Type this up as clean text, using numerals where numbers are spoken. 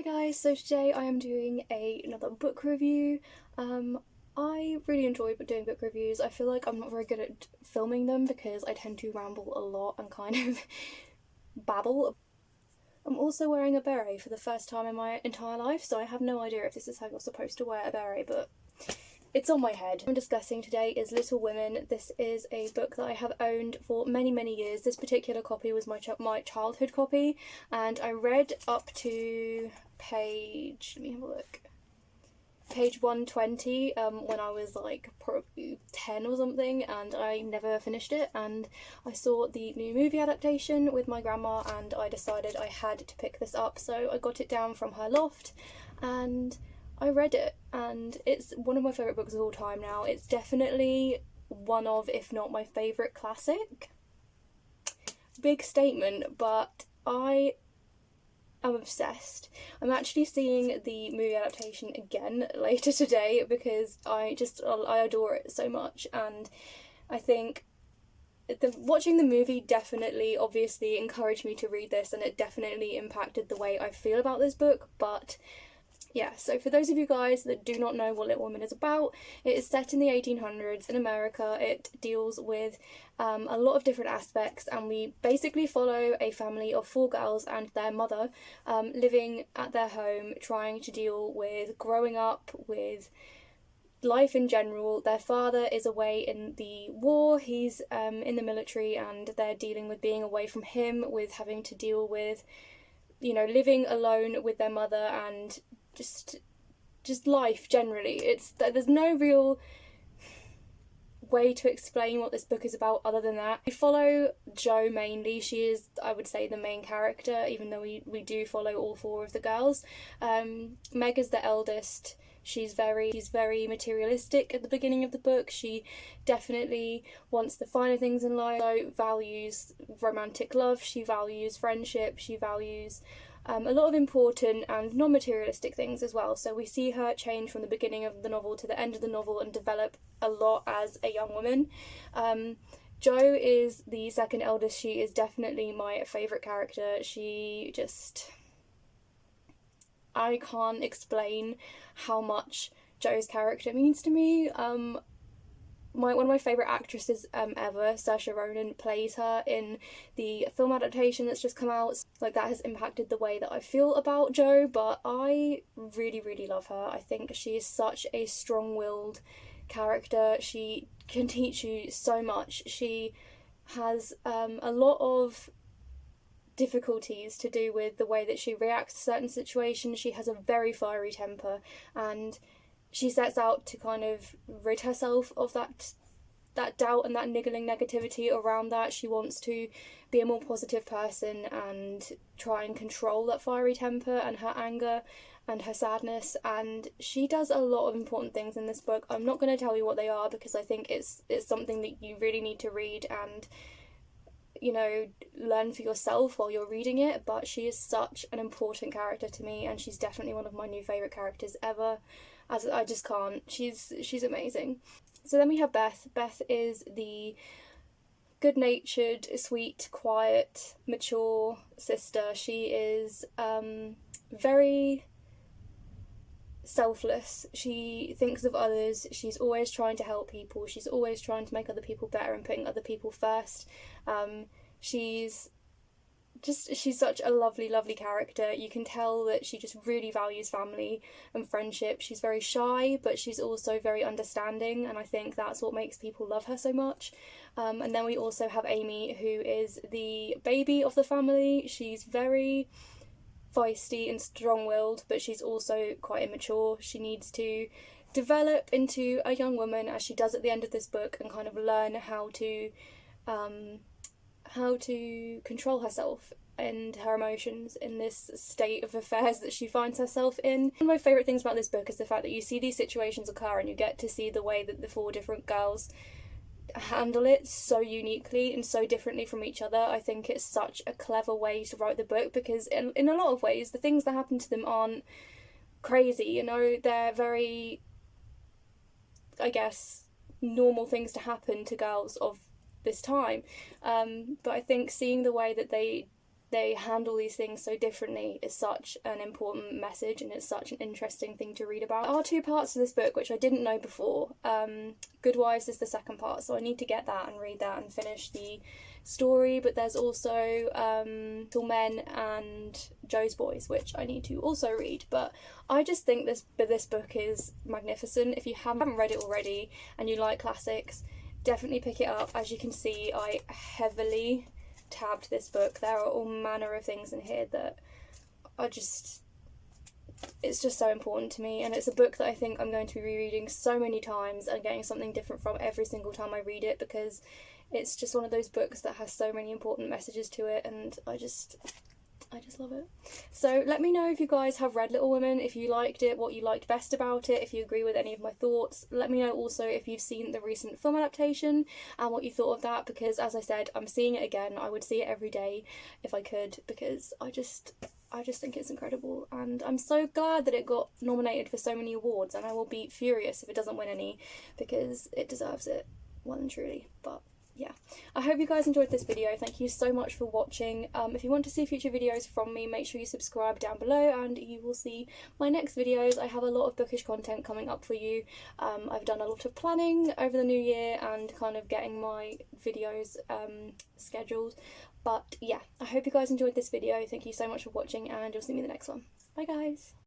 Hi guys, so today I am doing another book review. I really enjoy doing book reviews. I feel like I'm not very good at filming them because I tend to ramble a lot and kind of babble. I'm also wearing a beret for the first time in my entire life, so I have no idea if this is how you're supposed to wear a beret, but it's on my head. What I'm discussing today is Little Women. This is a book that I have owned for many years. This particular copy was my childhood copy, and I read up to page, let me have a look, page 120 when I was like probably 10 or something, and I never finished it. And I saw the new movie adaptation with my grandma and I decided I had to pick this up, so I got it down from her loft and I read it, and it's one of my favourite books of all time now. It's definitely one of, if not my favourite classic. Big statement, but I am obsessed. I'm actually seeing the movie adaptation again later today because I adore it so much, and I think watching the movie definitely obviously encouraged me to read this, and it definitely impacted the way I feel about this book. But yeah, so for those of you guys that do not know what Little Women is about, it is set in the 1800s in America. It deals with a lot of different aspects, and we basically follow a family of 4 girls and their mother living at their home, trying to deal with growing up, with life in general. Their father is away in the war, he's in the military, and they're dealing with being away from him, with having to deal with, you know, living alone with their mother, and just life generally. There's no real way to explain what this book is about other than that. We follow Jo mainly. She is, I would say, the main character, even though we do follow all 4 of the girls. Meg is the eldest. She's very materialistic at the beginning of the book. She definitely wants the finer things in life, so values romantic love, she values friendship, she values a lot of important and non-materialistic things as well. So we see her change from the beginning of the novel to the end of the novel and develop a lot as a young woman. Jo is the second eldest. She is definitely my favourite character. I can't explain how much Jo's character means to me. One of my favourite actresses ever, Saoirse Ronan, plays her in the film adaptation that's just come out. Like, that has impacted the way that I feel about Jo, but I really love her. I think she is such a strong-willed character. She can teach you so much. She has a lot of difficulties to do with the way that she reacts to certain situations. She has a very fiery temper, and she sets out to kind of rid herself of that doubt and that niggling negativity around that. She wants to be a more positive person and try and control that fiery temper and her anger and her sadness, and she does a lot of important things in this book. I'm not going to tell you what they are because I think it's something that you really need to read and, you know, learn for yourself while you're reading it. But she is such an important character to me, and she's definitely one of my new favourite characters ever. As I just can't. She's amazing. So then we have Beth. Beth is the good-natured, sweet, quiet, mature sister. She is very selfless. She thinks of others. She's always trying to help people. She's always trying to make other people better and putting other people first. She's such a lovely character. You can tell that she just really values family and friendship. She's very shy, but she's also very understanding, and I think that's what makes people love her so much. And then we also have Amy, who is the baby of the family. She's very feisty and strong-willed, but she's also quite immature. She needs to develop into a young woman, as she does at the end of this book, and kind of learn how to control herself and her emotions in this state of affairs that she finds herself in. One of my favourite things about this book is the fact that you see these situations occur and you get to see the way that the 4 different girls handle it so uniquely and so differently from each other. I think it's such a clever way to write the book because in a lot of ways the things that happen to them aren't crazy, you know, they're very, I guess, normal things to happen to girls of this time. But I think seeing the way that they they handle these things so differently is such an important message, and it's such an interesting thing to read about. There are 2 parts to this book which I didn't know before. Good Wives is the second part, so I need to get that and read that and finish the story, but there's also Little Men and Joe's Boys, which I need to also read. But I just think this book is magnificent. If you haven't read it already and you like classics, definitely pick it up. As you can see, I heavily tabbed this book. There are all manner of things in here that are just, it's just so important to me, and it's a book that I think I'm going to be rereading so many times and getting something different from every single time I read it, because it's just one of those books that has so many important messages to it, and I just love it. So let me know if you guys have read Little Women, if you liked it, what you liked best about it, if you agree with any of my thoughts. Let me know also if you've seen the recent film adaptation and what you thought of that, because as I said, I'm seeing it again. I would see it every day if I could, because I just think it's incredible, and I'm so glad that it got nominated for so many awards, and I will be furious if it doesn't win any, because it deserves it, well and truly. But yeah, I hope you guys enjoyed this video. Thank you so much for watching. If you want to see future videos from me, make sure you subscribe down below and you will see my next videos. I have a lot of bookish content coming up for you. I've done a lot of planning over the new year and kind of getting my videos scheduled. But yeah, I hope you guys enjoyed this video. Thank you so much for watching, and you'll see me in the next one. Bye guys!